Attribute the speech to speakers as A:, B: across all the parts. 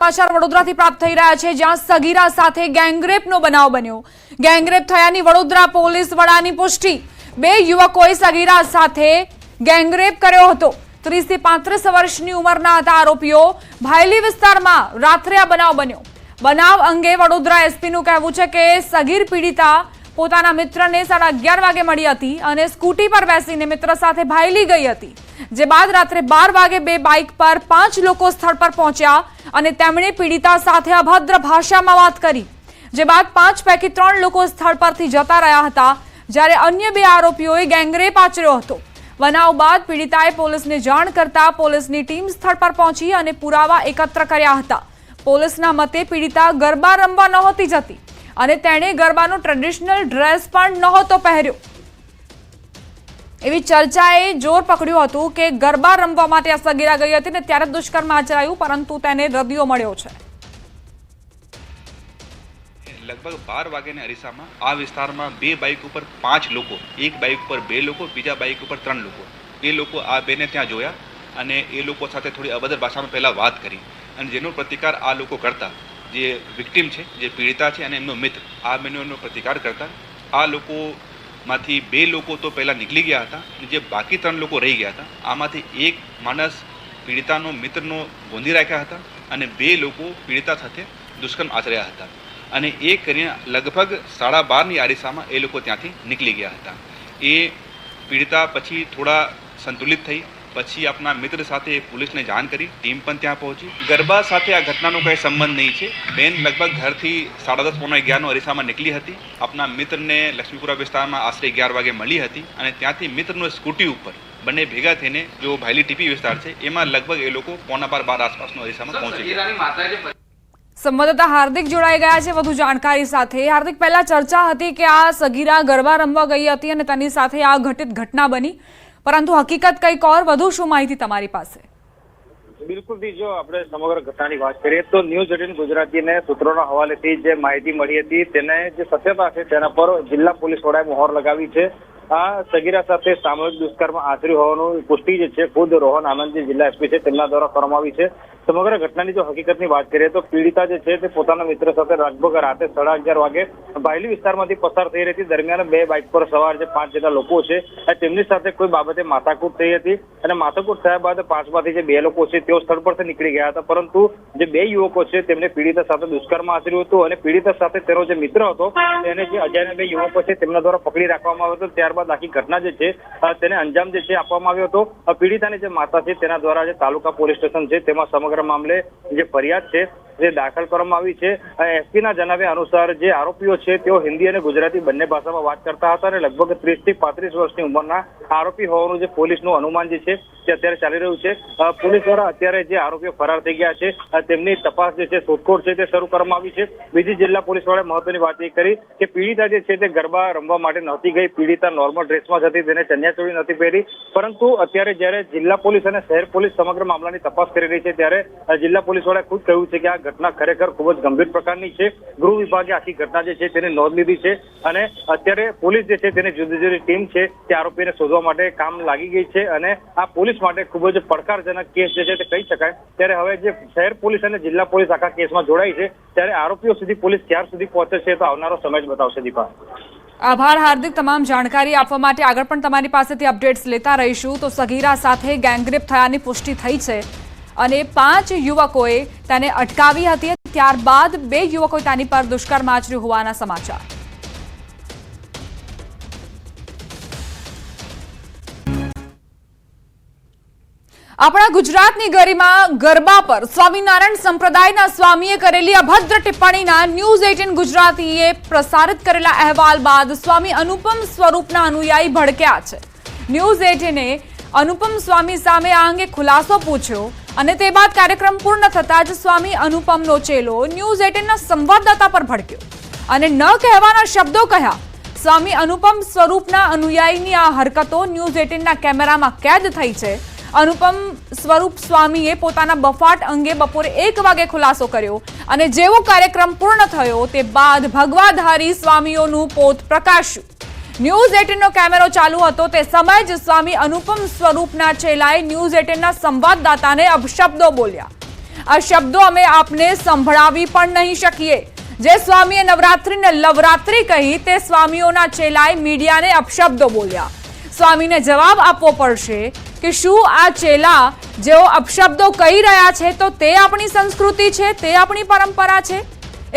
A: સમાચાર વડોદરાથી પ્રાપ્ત થઈ રહ્યા છે, જ્યાં સગીરા સાથે ગેંગરેપનો બનાવ બન્યો। ગેંગરેપ થયાની વડોદરા પોલીસ વડાની પુષ્ટિ। બે યુવકોએ સગીરા સાથે ગેંગરેપ કર્યો હતો। 30 થી 35 વર્ષની ઉંમરના હતા આરોપીઓ। ભાયલી વિસ્તારમાં રાત્રે આ બનાવ બન્યો। બનાવ અંગે વડોદરા એસપીનું કહેવું છે કે સગીર પીડિતા પોતાના મિત્રને 11:30 વાગે મળી હતી અને સ્કૂટી પર બેસીને મિત્ર સાથે ભાયલી ગઈ હતી। જે બાદ રાત્રે 12 વાગે બે બાઇક પર 5 લોકો સ્થળ પર પહોંચ્યા અને તેમણે પીડિતા સાથે અભદ્ર ભાષામાં વાત કરી। જે બાદ 5 પૈકી 3 લોકો સ્થળ પરથી જતા રહ્યા હતા, જ્યારે અન્ય બે આરોપીઓએ ગેંગરેપ આચર્યો હતો। બનાવ બાદ પીડિતાએ પોલીસને જાણ કરતા પોલીસની ટીમ સ્થળ પર પહોંચી અને પુરાવા એકત્ર કર્યા હતા। પોલીસના મતે પીડિતા ગરબા રમવા નહોતી જતી અને તેણે ગરબાનો ટ્રેડિશનલ ડ્રેસ પણ નહોતો પહેર્યો। એવી ચર્ચાએ જોર પકડ્યું હતું કે ગરબા રમવા માટે આ સગીરા ગઈ હતી ને ત્યારે દુષ્કર્મ આચરાયું, પરંતુ તેને રદિયો મળ્યો છે।
B: लगभग 12 વાગ્યાના અરીસામાં આ વિસ્તારમાં બે બાઇક ઉપર 5 લોકો, એક બાઇક ઉપર 2 લોકો, બીજા બાઇક ઉપર 3 લોકો, એ લોકો આ બેને ત્યાં જોયા અને એ લોકો સાથે થોડી અભદ્ર ભાષામાં પહેલાં વાત કરી અને જેનો પ્રતિકાર આ લોકો કરતા, જે વિક્ટિમ છે, જે પીડિતા છે અને એમનો મિત્ર, આ બંનેનો પ્રતિકાર કરતા આ લોકોમાંથી 2 લોકો તો પહેલાં નીકળી ગયા હતા અને જે બાકી 3 લોકો રહી ગયા હતા, આમાંથી એક માણસ પીડિતાનો મિત્રનો ગોંધી રાખ્યા હતા અને 2 લોકો પીડિતા સાથે દુષ્કર્મ આચર્યા હતા અને એ કરીને લગભગ 12:30ની આરીસામાં એ લોકો ત્યાંથી નીકળી ગયા હતા। એ પીડિતા પછી થોડા સંતુલિત થઈ, પછી આપણા મિત્ર સાથે પોલીસને જાણ કરી, ટીમ પણ ત્યાં પહોંચી। ગરબા સાથે આ ઘટનાનો કંઈ સંબંધ નહીં છે। બેન લગભગ ઘરથી 10:30-11:15 અરીસામાં નીકળી હતી। આપણા મિત્રને લક્ષ્મીપુરા વિસ્તારમાં આશરે 11 વાગે મળી હતી અને ત્યાંથી મિત્રનો સ્કૂટી ઉપર બંને ભેગા થઈને જો ભાયલી ટીપી વિસ્તાર છે એમાં લગભગ એ લોકો 11:15 આસપાસનો અરીસામાં પહોંચી ગયા।
A: સંવાદદાતા હાર્દિક જોડાઈ ગયા છે વધુ જાણકારી સાથે। હાર્દિક, પહેલા ચર્ચા હતી કે આ સગીરા ગરબા રમવા ગઈ હતી અને તેની સાથે આ ઘટના બની, પરંતુ હકીકત કંઈક ઓર, વધુ શું માહિતી તમારી પાસે?
C: બિલકુલ, જો આપણે સમગ્ર ઘટનાની વાત કરીએ તો ન્યૂઝ 18 ગુજરાતીને સૂત્રોના હવાલેથી જે માહિતી મળી હતી તેને જે સત્યતા છે તેના પર જિલ્લા પોલીસ વડાએ મોહર લગાવી છે। આ સગીરા સાથે સામૂહિક દુષ્કર્મ આચર્યું હોવાનું પુષ્ટિ જે છે ખુદ રોહન આનંદ જે જિલ્લા એસપી છે તેમના દ્વારા કરવામાં આવી છે। સમગ્ર ઘટનાની જો હકીકતની વાત કરીએ તો પીડિતા જે છે તે પોતાના મિત્ર સાથે લગભગ રાતે 11:30 વાગે ભાયલી વિસ્તારમાંથી પસાર થઈ રહી હતી। દરમિયાન બે બાઇક પર સવાર જે 5 જેટલા લોકો છે તેમની સાથે કોઈ બાબતે માથાકૂટ થઈ હતી અને માથાકૂટ થયા બાદ 5માંથી જે 2 લોકો છે તેઓ સ્થળ પરથી નીકળી ગયા હતા, પરંતુ જે 2 યુવકો છે તેમને પીડિતા સાથે દુષ્કર્મ આચર્યું હતું અને પીડિતા સાથે તેનો જે મિત્ર હતો તેને જે અજાણ્યા 2 યુવકો છે તેમના દ્વારા પકડી રાખવામાં આવ્યો હતો। ત્યારબાદ આખી ઘટના જે છે તેને અંજામ જે છે આપવામાં આવ્યો હતો। પીડિતાની જે માતા છે તેના દ્વારા જે તાલુકા પોલીસ સ્ટેશન છે તેમાં સમગ્ર મામલે જે ફરિયાદ છે જે દાખલ કરવામાં આવી છે। એસપીના જણાવ્યા અનુસાર જે આરોપીઓ છે તેઓ હિન્દી અને ગુજરાતી બંને ભાષામાં વાત કરતા હતા અને લગભગ 30 થી 35 વર્ષની ઉંમરના આરોપી હોવાનું જે પોલીસનું અનુમાન જે છે તે અત્યારે ચાલી રહ્યું છે। પોલીસ દ્વારા અત્યારે જે આરોપીઓ ફરાર થઈ ગયા છે તેમની તપાસ જે છે, શોધખોળ છે તે શરૂ કરવામાં આવી છે। બીજી જિલ્લા પોલીસ વડાએ મહત્વની વાત એ કરી કે પીડિતા જે છે તે ગરબા રમવા માટે નહોતી ગઈ, પીડિતા નોર્મલ ડ્રેસમાં હતી, તેને ચણિયાચોળી નથી પહેરી, પરંતુ અત્યારે જ્યારે જિલ્લા પોલીસ અને શહેર પોલીસ સમગ્ર મામલાની તપાસ કરી રહી છે ત્યારે જિલ્લા પોલીસ વડાએ ખુદ કહ્યું છે કે આ ઘટના ખરેખર ખૂબ જ ગંભીર પ્રકારની છે। ગૃહ વિભાગે આખી ઘટના જે છે તેની નોંધ લીધી છે અને અત્યારે પોલીસ જે છે તેની જુદી જુદી ટીમ છે તે આરોપીને શોધવા માટે કામ લાગી ગઈ છે અને આ પોલીસ માટે ખૂબ જ પડકારજનક કેસ જે છે તે કહી શકાય। ત્યારે હવે જે શહેર પોલીસ અને જિલ્લા પોલીસ આખા કેસમાં જોડાઈ છે ત્યારે આરોપીઓ સુધી પોલીસ ક્યાર સુધી પહોંચે છે તો આવનારો સમય જ બતાવશે। દીપા,
A: આભાર હાર્દિક, તમામ જાણકારી આપવા માટે। આગળ પણ તમારી પાસેથી અપડેટ્સ લેતા રહીશું। તો સગીરા સાથે ગેંગરેપ થયાની પુષ્ટિ થઈ છે અને 5 યુવકોએ તેને અટકાવી હતી, ત્યારબાદ 2 યુવકોએ તેની પર દુષ્કર્મ આચર્યું હોવાના સમાચાર। આપણા ગુજરાતની ગરિમા ગરબા પર સ્વામિનારાયણ સંપ્રદાયના સ્વામીએ કરેલી અભદ્ર ટિપ્પણીના ન્યૂઝ 18 ગુજરાતીએ પ્રસારિત કરેલા અહેવાલ બાદ સ્વામી અનુપમ સ્વરૂપના અનુયાયી ભડક્યા છે। ન્યૂઝ 18એ અનુપમ સ્વામી સામે આ અંગે ખુલાસો પૂછ્યો અને તે બાદ કાર્યક્રમ પૂર્ણ થતાં જ સ્વામી અનુપમનો ચેલો ન્યૂઝ 18ના સંવાદદાતા પર ભડક્યો અને ન કહેવાના શબ્દો કહ્યા। સ્વામી અનુપમ સ્વરૂપના અનુયાયીની આ હરકતો ન્યૂઝ 18ના કેમેરામાં કેદ થઈ છે। અનુપમ સ્વરૂપ સ્વામીએ પોતાના બફાટ અંગે બપોરે 1 વાગે ખુલાસો કર્યો અને જેવો કાર્યક્રમ પૂર્ણ થયો તે બાદ ભગવાધારી સ્વામીઓનું પોત પ્રકાશ્યું। ન્યૂઝ 18નો કેમેરો ચાલુ હતો તે સમયે જ સ્વામી અનુપમ સ્વરૂપના ચેલાએ ન્યૂઝ 18ના સંવાદદાતાને અપશબ્દો બોલ્યા। આ શબ્દો અમે આપને સંભળાવી પણ નહીં શકીએ. જે સ્વામીએ નવરાત્રીને લવરાત્રી કહી તે સ્વામીઓના ચેલાએ મીડિયાને અપશબ્દો બોલ્યા. સ્વામીને જવાબ આપવો પડશે કે શું આ ચેલા જેઓ અપશબ્દો કહી રહ્યા છે તો તે આપણી સંસ્કૃતિ છે, તે આપણી પરંપરા છે?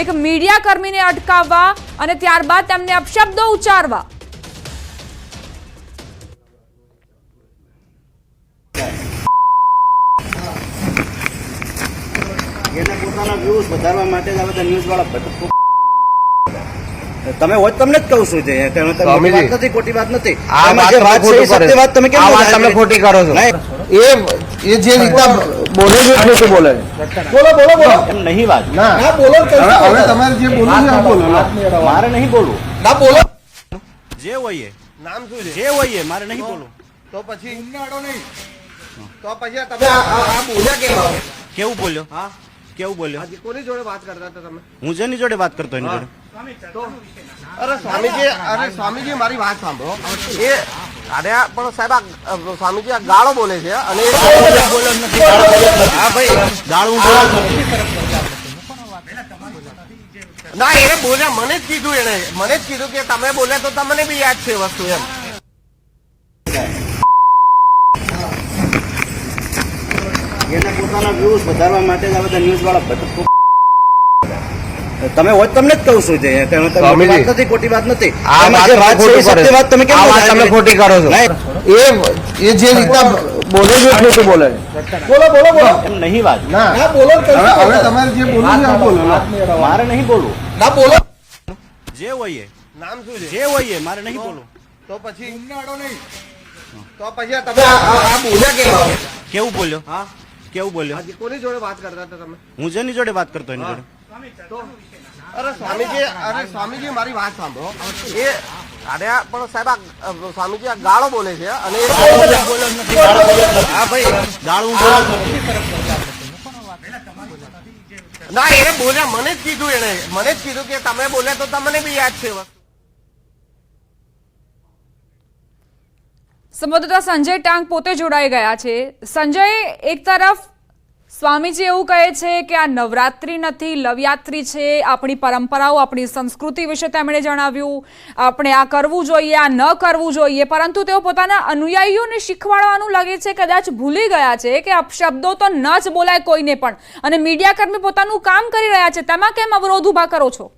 A: એક મીડિયા કર્મીને અટકાવવા અને ત્યારબાદ તેમને અપશબ્દો ઉચ્ચારવા.
D: એને પોતાના વ્યૂઝ વધારવા માટે જ આ બધા ન્યૂઝ વાળા તમે હોય તમને જ કહું છું જે વાત નથી, ખોટી વાત નથી. જે વાત છે એ સત્ય વાત તમે કેમ તમે ખોટી કરો છો?
E: એ જે રીતના બોલે છે ખોટું બોલે. બોલો
D: એમ નહીં વાત.
E: ના બોલો. હવે તમારે જે બોલવું છે બોલો.
D: મારે નહીં બોલવું.
E: ના બોલો.
D: જે હોય
E: નામ શું છે?
D: જે હોય મારે નહીં બોલવું.
E: તો પછી નહીં. તો પછી તમે આ બોલ્યા કેમ?
D: કેવું બોલ્યો? હા કેવું બોલ્યો?
E: આજે કોની જોડે વાત કરતા હતા તમે?
D: હું જેની જોડે વાત કરતો એની જોડે.
E: અરે સ્વામીજી મારી વાત સાંભળો. એ અરે પણ સાહેબ આ સ્વામીજી આ ગાળો બોલે છે અને
D: હા ભાઈ ગાળું
E: ના એને બોલ્યા, મને જ કીધું કે તમે બોલ્યા તો તમને બી યાદ છે વસ્તુ એમ.
D: એને પોતાના વ્યૂઝ વધારવા માટે જ આ બધા ન્યૂઝ વાળા તમે હોય તમને જ કહું છું જે વાત નથી, ખોટી વાત નથી. જે વાત છે એ સત્ય વાત તમે કેમ તમે ખોટી કરો છો?
E: એ જે રીતના બોલે છે ખોટું બોલે. બોલો.
D: એમ નહીં વાત.
E: ના બોલો. હવે તમારે જે બોલવું છે બોલો.
D: મારે નહીં બોલવું.
E: ના બોલો.
D: જે હોય
E: નામ શું છે?
D: જે હોય મારે નહીં બોલવું.
E: તો પછી નહીં. તો પછી તમે આ બોલ્યા કેમ?
D: કેવું બોલ્યો? હા કેવું બોલ્યો?
E: આજે કોની જોડે વાત કરતા હતા તમે?
D: હું જેની જોડે વાત કરતો એની જોડે.
E: અરે સ્વામીજી મારી વાત સાંભળો. એ અરે પણ સાહેબ આ સ્વામીજી આ ગાળો બોલે છે અને
D: હા ભાઈ ગાળું
E: ના એને બોલ્યા, મને જ કીધું કે તમે બોલ્યા તો તમને બી યાદ છે.
A: સંવાદદાતા સંજય ટાંક પોતે જોડાઈ ગયા છે. સંજય, એક તરફ સ્વામીજી એવું કહે છે કે આ નવરાત્રી નથી, લવયાત્રી છે. આપણી પરંપરાઓ, આપણી સંસ્કૃતિ વિશે તેમણે જણાવ્યું. આપણે આ કરવું જોઈએ, આ ન કરવું જોઈએ, પરંતુ તેઓ પોતાના અનુયાયીઓને શીખવાડવાનું લાગે છે કદાચ ભૂલી ગયા છે કે અપશબ્દો તો ન જ બોલાય કોઈને પણ. અને મીડિયાકર્મી પોતાનું કામ કરી રહ્યા છે, તેમાં કેમ અવરોધ ઉભા કરો છો?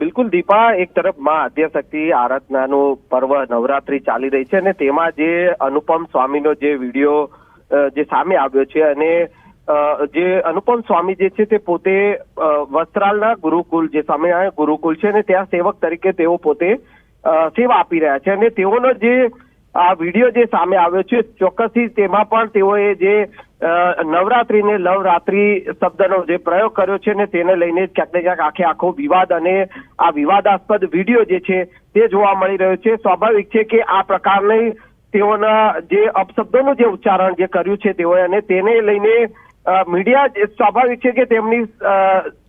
C: બિલકુલ દીપા, એક તરફ માં આદ્યશક્તિ આરાધનાનું પર્વ નવરાત્રી ચાલી રહી છે અને તેમાં જે અનુપમ સ્વામીનો જે વિડીયો જે સામે આવ્યો છે અને જે અનુપમ સ્વામી જે છે તે પોતે વસ્ત્રાલના ગુરુકુલ જે સ્વામિનારાયણ ગુરુકુલ છે ને ત્યાં સેવક તરીકે તેઓ પોતે સેવા આપી રહ્યા છે અને તેઓનો જે આ વિડીયો જે સામે આવ્યો છે ચોક્કસથી તેમાં પણ તેઓએ જે નવરાત્રી ને લવરાત્રી શબ્દનો જે પ્રયોગ કર્યો છે ને તેને લઈને ક્યાંક ને ક્યાંક આખો વિવાદ અને આ વિવાદાસ્પદ વિડીયો જે છે તે જોવા મળી રહ્યો છે. સ્વાભાવિક છે કે આ પ્રકારની તેઓના જે અપશબ્દોનું જે ઉચ્ચારણ જે કર્યું છે તેઓએ અને તેને લઈને મીડિયા સ્વાભાવિક છે કે તેમની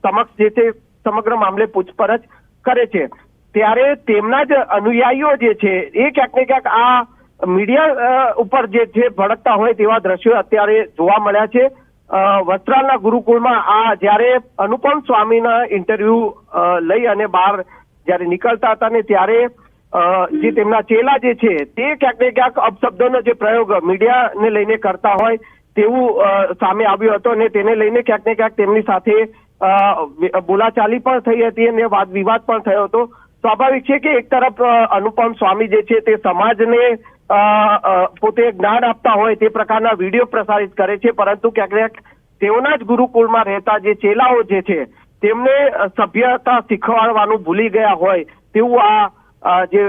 C: સમક્ષ જે છે સમગ્ર મામલે પૂછપરછ કરે છે. ત્યારે તેમના જ અનુયાયીઓ જે છે એ ક્યાંક ને ક્યાંક આ મીડિયા ઉપર જે છે ભડકતા હોય તેવા દ્રશ્યો અત્યારે જોવા મળ્યા છે. વસ્ત્રાલના ગુરુકુળમાં આ જ્યારે અનુપમ સ્વામીના ઇન્ટરવ્યુ લઈ અને બહાર જ્યારે નીકળતા હતા ને ત્યારે જે તેમના ચેલા જે છે તે ક્યાંક ને ક્યાંક અપશબ્દોનો જે પ્રયોગ મીડિયાને લઈને કરતા હોય તેવું સામે આવ્યું હતું અને તેને લઈને ક્યાંક ને ક્યાંક તેમની સાથે બોલાચાલી પણ થઈ હતી અને વાદ વિવાદ પણ થયો હતો. સ્વાભાવિક છે કે એક તરફ અનુપમ સ્વામી જે છે તે સમાજને પોતે જ્ઞાન આપતા હોય તે પ્રકારના વિડીયો પ્રસારિત કરે છે, પરંતુ ક્યાંક ક્યાંક તેઓના જ ગુરુકુળમાં રહેતા જે ચેલાઓ જે છે તેમને સભ્યતા શીખવાડવાનું ભૂલી ગયા હોય તેવું આ જે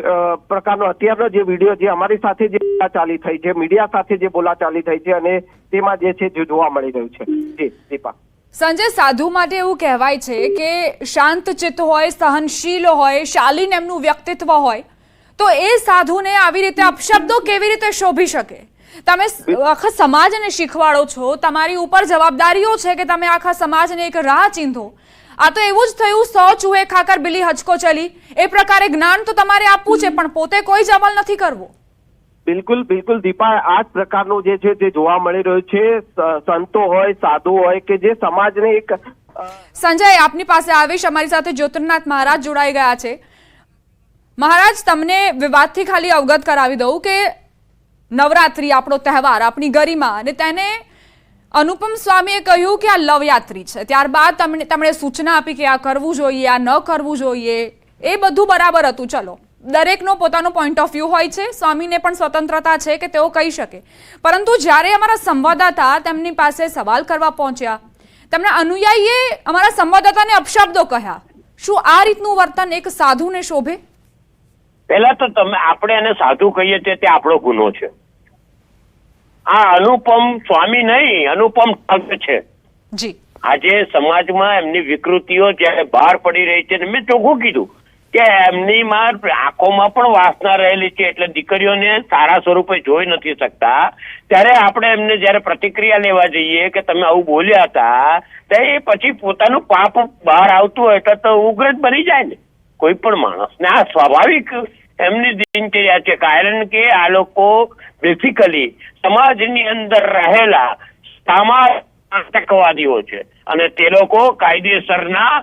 C: પ્રકારનો અત્યારનો જે વિડીયો જે અમારી સાથે જે બોલાચાલી થઈ છે, મીડિયા સાથે જે બોલાચાલી થઈ છે અને તેમાં જે છે જે જોવા મળી રહ્યું છે. જી દીપા.
A: સંજય, સાધુ માટે એવું કહેવાય છે કે શાંત ચિત્ત હોય, સહનશીલ હોય, શાલીન એમનું વ્યક્તિત્વ હોય, તો એ સાધુને આવી રીતે અપશબ્દો કેવી રીતે શોભી શકે? તમે આખા સમાજને શીખવાડો છો, તમારી ઉપર જવાબદારીઓ છે કે તમે આખા સમાજને એક રાહ ચીંધો. આ તો એવું જ થયું 100 ચૂહે ખાકર બિલ્લી હચકો ચલી. એ પ્રકારે જ્ઞાન તો તમારે આપવું છે પણ પોતે કોઈ જ અમલ નથી કરવો.
E: બિલકુલ બિલકુલ દીપા, આ જ પ્રકારનું જે છે તે જોવા મળી રહ્યું છે. સંતો હોય, સાધુ હોય કે જે સમાજને એક
A: સંજય, આપની પાસે આવીશ. અમારી સાથે જ્યોતિર્નાથ મહારાજ જોડાઈ ગયા છે. મહારાજ, તમને વિવાદથી ખાલી અવગત કરાવી દઉં કે નવરાત્રી આપણો તહેવાર, આપણી ગરિમા, અને તેને અનુપમ સ્વામીએ કહ્યું કે આ લવયાત્રી છે. ત્યારબાદ તેમણે સૂચના આપી કે આ કરવું જોઈએ, આ ન કરવું જોઈએ. એ બધું બરાબર હતું. ચલો, દરેકનો પોતાનો પોઈન્ટ ઓફ વ્યૂ હોય છે. સ્વામીને પણ સ્વતંત્રતા છે કે તેઓ કહી શકે. પરંતુ જ્યારે અમારા સંવાદદાતા તેમની પાસે સવાલ કરવા પહોંચ્યા, તેમના અનુયાયીએ અમારા સંવાદદાતાને અપશબ્દો કહ્યા. શું આ રીતનું વર્તન એક સાધુને શોભે?
F: પહેલા તો આપણે એને સાધુ કહીએ છીએ તે આપણો ગુનો છે. આ અનુપમ સ્વામી નહીં, અનુપમ ઠગ છે.
A: જી,
F: આજે સમાજમાં એમની વિકૃતિઓ જયારે બહાર પડી રહી છે, મેં ચોખ્ખું કીધું કે એમની આંખોમાં પણ વાસના રહેલી છે, એટલે દીકરીઓને સારા સ્વરૂપે જોઈ નથી શકતા. ત્યારે આપણે એમને જયારે પ્રતિક્રિયા લેવા જઈએ કે તમે આવું બોલ્યા હતા, ત્યારે એ પછી પોતાનું પાપ બહાર આવતું હોય તો ઉગ્ર જ બની જાય ને કોઈ પણ માણસ ને. આ સ્વાભાવિક એમની દિનચર્યા છે, કારણ કે આ લોકો બેસિકલી સમાજની અંદર રહેલા સામાજિકવાદીઓ છે અને તે લોકો કાયદેસરના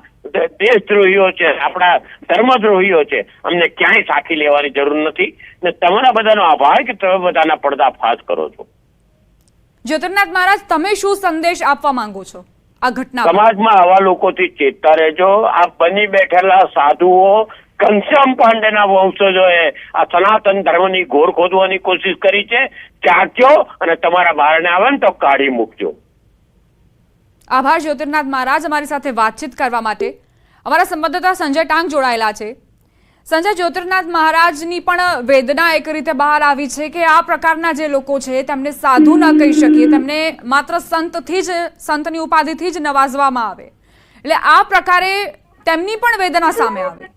F: દેશદ્રોહીઓ છે, આપણા ધર્મદ્રોહીઓ છે. અમને ક્યાંય સાખી લેવાની જરૂર નથી ને તમારા બધાનો આભાર કે તમે બધાના પડદા ફાશ કરો છો.
A: જ્યોતિર્નાથ મહારાજ, તમે શું સંદેશ આપવા માંગો છો આ ઘટના?
F: સમાજમાં આવા લોકોથી ચેતતા રહેજો. આ બની બેઠેલા સાધુઓ, ઘનશ્યામ પાંડેના વંશજોએ આ સનાતન ધર્મની ઘોર ખોદવાની કોશિશ કરી છે. ચાચો અને તમારા બહારને આવે ને તો કાઢી મૂકજો.
A: આભાર જ્યોતિર્નાથ મહારાજ, અમારી સાથે વાતચીત કરવા માટે. અમારા સંવાદદાતા સંજય ટાંક જોડાયેલા છે. સંજય, જ્યોતિર્નાથ મહારાજની પણ વેદના એક રીતે બહાર આવી છે કે આ પ્રકારના જે લોકો છે તેમને સાધુ ન કહી શકીએ, તેમને માત્ર સંતની ઉપાધિથી જ નવાજવામાં આવે. એટલે આ પ્રકારે તેમની પણ વેદના સામે આવે.